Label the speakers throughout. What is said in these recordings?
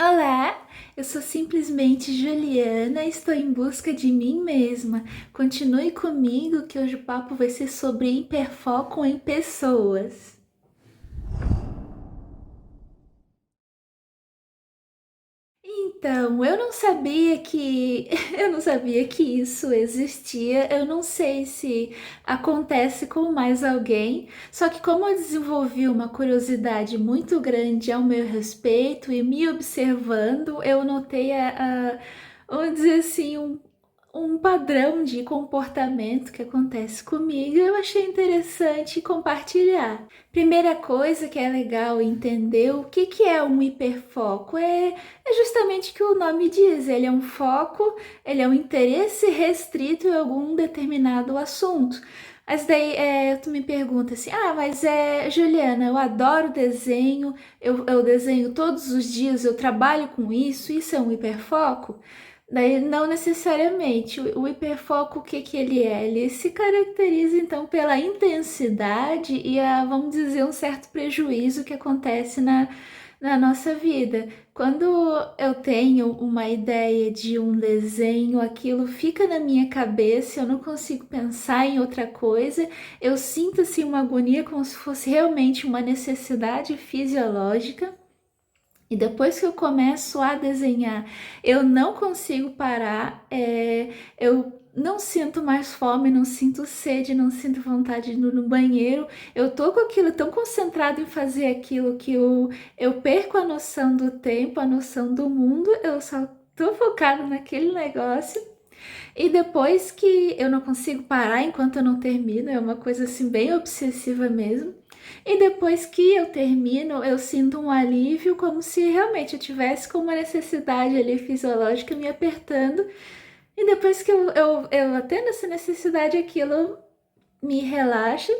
Speaker 1: Olá, eu sou simplesmente Juliana e estou em busca de mim mesma. Continue comigo que hoje o papo vai ser sobre hiperfoco em pessoas. Então, eu não sabia que eu não sabia que isso existia. Eu não sei se acontece com mais alguém. Só que como eu desenvolvi uma curiosidade muito grande ao meu respeito e me observando, eu notei vamos dizer assim, um padrão de comportamento que acontece comigo, eu achei interessante compartilhar. Primeira coisa que é legal entender o que é um hiperfoco é justamente o que o nome diz, ele é um foco, ele é um interesse restrito em algum determinado assunto. Mas daí tu me pergunta assim, mas Juliana, eu adoro desenho, eu desenho todos os dias, eu trabalho com isso é um hiperfoco? Daí, não necessariamente. O hiperfoco, o que que ele é? Ele se caracteriza, então, pela intensidade e vamos dizer, um certo prejuízo que acontece na nossa vida. Quando eu tenho uma ideia de um desenho, aquilo fica na minha cabeça, eu não consigo pensar em outra coisa, eu sinto, assim, uma agonia como se fosse realmente uma necessidade fisiológica. E depois que eu começo a desenhar, eu não consigo parar, eu não sinto mais fome, não sinto sede, não sinto vontade de ir no banheiro. Eu tô com aquilo tão concentrado em fazer aquilo que eu perco a noção do tempo, a noção do mundo, eu só tô focado naquele negócio. E depois que eu não consigo parar enquanto eu não termino, é uma coisa assim bem obsessiva mesmo. E depois que eu termino, eu sinto um alívio, como se realmente eu tivesse com uma necessidade ali fisiológica me apertando. E depois que eu atendo essa necessidade, aquilo me relaxa.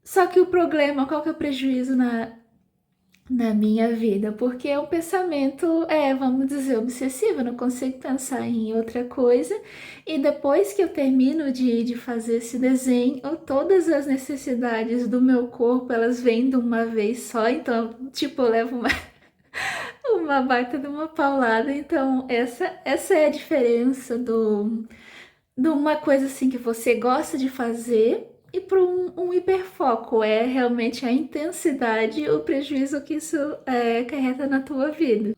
Speaker 1: Só que o problema, qual que é o prejuízo na minha vida, porque é um pensamento, vamos dizer, obsessivo, eu não consigo pensar em outra coisa. E depois que eu termino de fazer esse desenho, todas as necessidades do meu corpo, elas vêm de uma vez só, então, tipo, eu levo uma baita de uma paulada. Então, essa é a diferença de uma coisa assim que você gosta de fazer e para um hiperfoco. É realmente a intensidade, o prejuízo que isso acarreta na tua vida.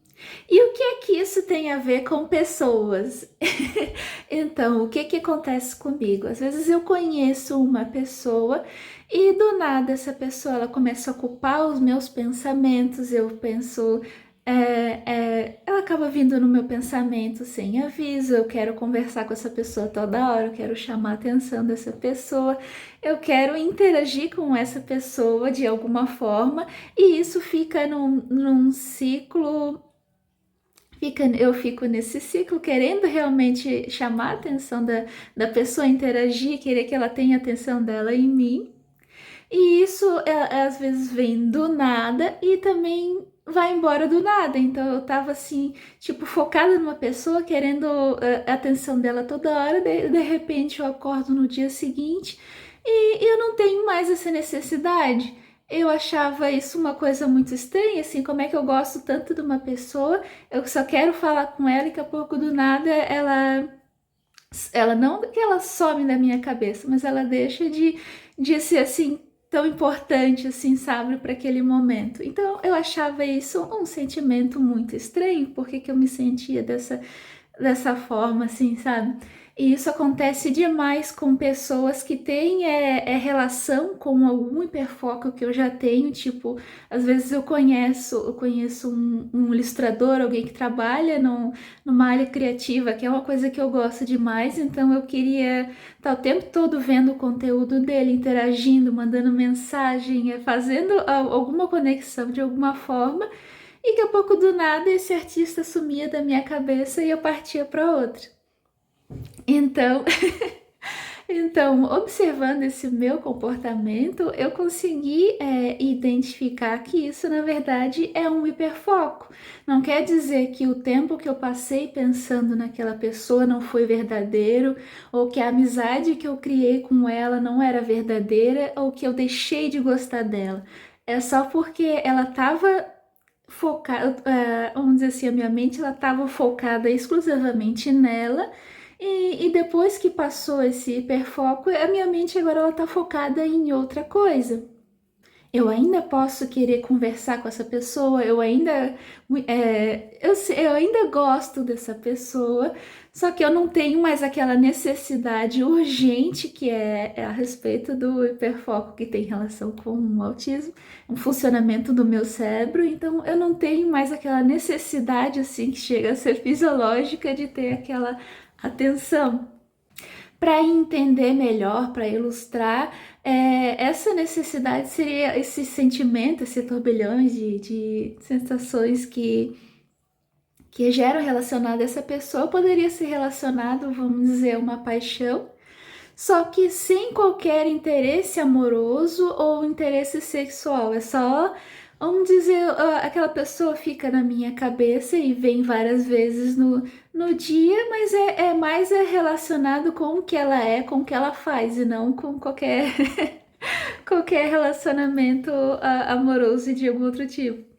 Speaker 1: E o que é que isso tem a ver com pessoas? Então, o que que acontece comigo? Às vezes eu conheço uma pessoa e do nada essa pessoa ela começa a ocupar os meus pensamentos. Eu penso, ela acaba vindo no meu pensamento sem aviso. Eu quero conversar com essa pessoa toda hora, eu quero chamar a atenção dessa pessoa, eu quero interagir com essa pessoa de alguma forma, e isso fica num ciclo. Eu fico nesse ciclo querendo realmente chamar a atenção da pessoa, interagir, querer que ela tenha a atenção dela em mim. E isso às vezes vem do nada e também vai embora do nada. Então eu tava assim, tipo, focada numa pessoa, querendo a atenção dela toda hora, de repente eu acordo no dia seguinte e eu não tenho mais essa necessidade. Eu achava isso uma coisa muito estranha, assim, como é que eu gosto tanto de uma pessoa, eu só quero falar com ela e daqui a pouco do nada ela não que ela some da minha cabeça, mas ela deixa de ser assim tão importante assim, sabe, para aquele momento. Então eu achava isso um sentimento muito estranho, porque que eu me sentia dessa forma, assim, sabe? E isso acontece demais com pessoas que têm relação com algum hiperfoco que eu já tenho, tipo, às vezes eu conheço um ilustrador, alguém que trabalha numa área criativa, que é uma coisa que eu gosto demais, então eu queria estar o tempo todo vendo o conteúdo dele, interagindo, mandando mensagem, fazendo alguma conexão de alguma forma. E daqui a pouco do nada esse artista sumia da minha cabeça e eu partia para outra. Então, então, observando esse meu comportamento, eu consegui identificar que isso, na verdade, é um hiperfoco. Não quer dizer que o tempo que eu passei pensando naquela pessoa não foi verdadeiro, ou que a amizade que eu criei com ela não era verdadeira, ou que eu deixei de gostar dela. É só porque ela estava focada, vamos dizer assim, a minha mente ela estava focada exclusivamente nela. E depois que passou esse hiperfoco, a minha mente agora ela tá focada em outra coisa. Eu ainda posso querer conversar com essa pessoa, eu ainda gosto dessa pessoa, só que eu não tenho mais aquela necessidade urgente que é a respeito do hiperfoco que tem relação com o autismo, um funcionamento do meu cérebro, então eu não tenho mais aquela necessidade assim que chega a ser fisiológica de ter aquela atenção. Para entender melhor, para ilustrar, essa necessidade seria esse sentimento, esse turbilhão de sensações que geram relacionado a essa pessoa, poderia ser relacionado, vamos dizer, a uma paixão, só que sem qualquer interesse amoroso ou interesse sexual. É só, vamos dizer, aquela pessoa fica na minha cabeça e vem várias vezes no dia, mas é mais relacionado com o que ela é, com o que ela faz, e não com qualquer, qualquer relacionamento amoroso de algum outro tipo.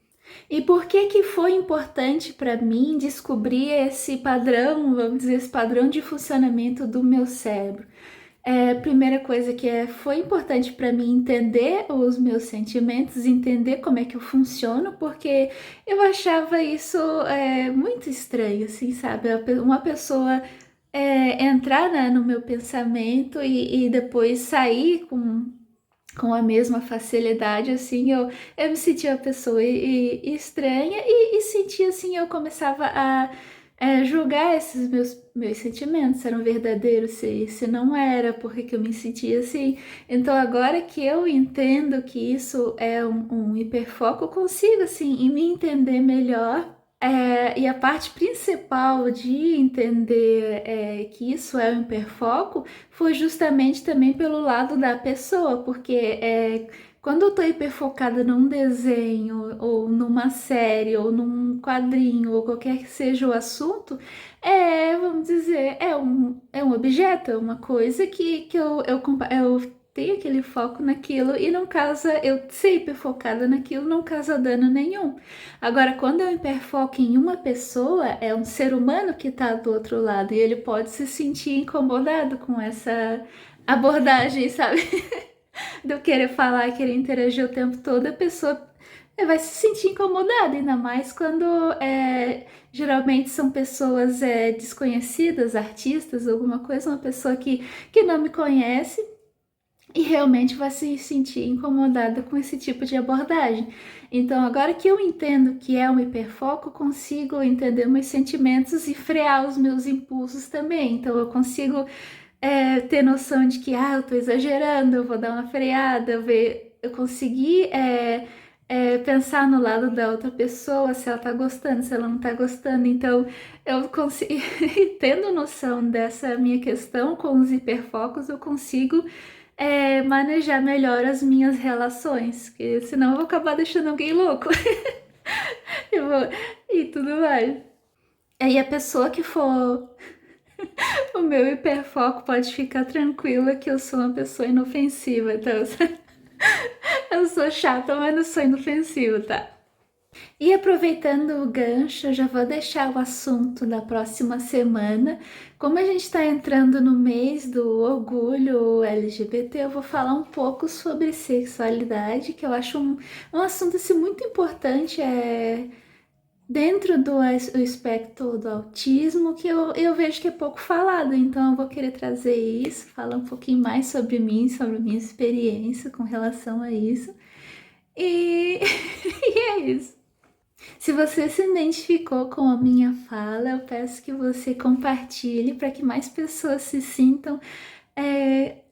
Speaker 1: E por que que foi importante para mim descobrir esse padrão, vamos dizer, esse padrão de funcionamento do meu cérebro? Primeira coisa foi importante para mim entender os meus sentimentos, entender como é que eu funciono, porque eu achava isso muito estranho, assim, sabe? Uma pessoa entrar, né, no meu pensamento e depois sair com a mesma facilidade, assim, eu me sentia uma pessoa estranha e sentia, assim, eu começava a julgar esses meus sentimentos, se eram verdadeiros, se não era, porque que eu me sentia assim. Então, agora que eu entendo que isso é um hiperfoco, eu consigo, assim, me entender melhor. E a parte principal de entender que isso é um hiperfoco foi justamente também pelo lado da pessoa, porque quando eu tô hiperfocada num desenho, ou numa série, ou num quadrinho, ou qualquer que seja o assunto, vamos dizer, é um objeto, é uma coisa que eu tenho aquele foco naquilo e não causa, eu ser hiperfocada naquilo não causa dano nenhum. Agora, quando eu hiperfoco em uma pessoa, é um ser humano que tá do outro lado e ele pode se sentir incomodado com essa abordagem, sabe? Do querer falar, querer interagir o tempo todo, a pessoa vai se sentir incomodada, ainda mais quando geralmente são pessoas desconhecidas, artistas, alguma coisa, uma pessoa que não me conhece e realmente vai se sentir incomodada com esse tipo de abordagem. Então, agora que eu entendo que é um hiperfoco, eu consigo entender meus sentimentos e frear os meus impulsos também. Então, eu consigo ter noção de que, eu tô exagerando, eu vou dar uma freada, eu consegui pensar no lado da outra pessoa, se ela tá gostando, se ela não tá gostando. Então, eu consigo, tendo noção dessa minha questão com os hiperfocos, eu consigo manejar melhor as minhas relações, porque senão eu vou acabar deixando alguém louco. E tudo mais. Aí a pessoa que for o meu hiperfoco pode ficar tranquila que eu sou uma pessoa inofensiva, então eu sou chata, mas não sou inofensiva, tá? E aproveitando o gancho, eu já vou deixar o assunto da próxima semana. Como a gente está entrando no mês do orgulho LGBT, eu vou falar um pouco sobre sexualidade, que eu acho um assunto assim, muito importante. Dentro do espectro do autismo, que eu vejo que é pouco falado, então eu vou querer trazer isso, falar um pouquinho mais sobre mim, sobre a minha experiência com relação a isso. E, e é isso. Se você se identificou com a minha fala, eu peço que você compartilhe para que mais pessoas se sintam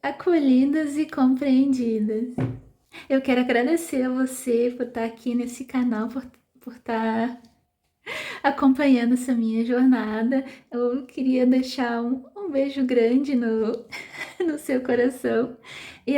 Speaker 1: acolhidas e compreendidas. Eu quero agradecer a você por estar aqui nesse canal, por estar acompanhando essa minha jornada. Eu queria deixar um beijo grande no, no seu coração e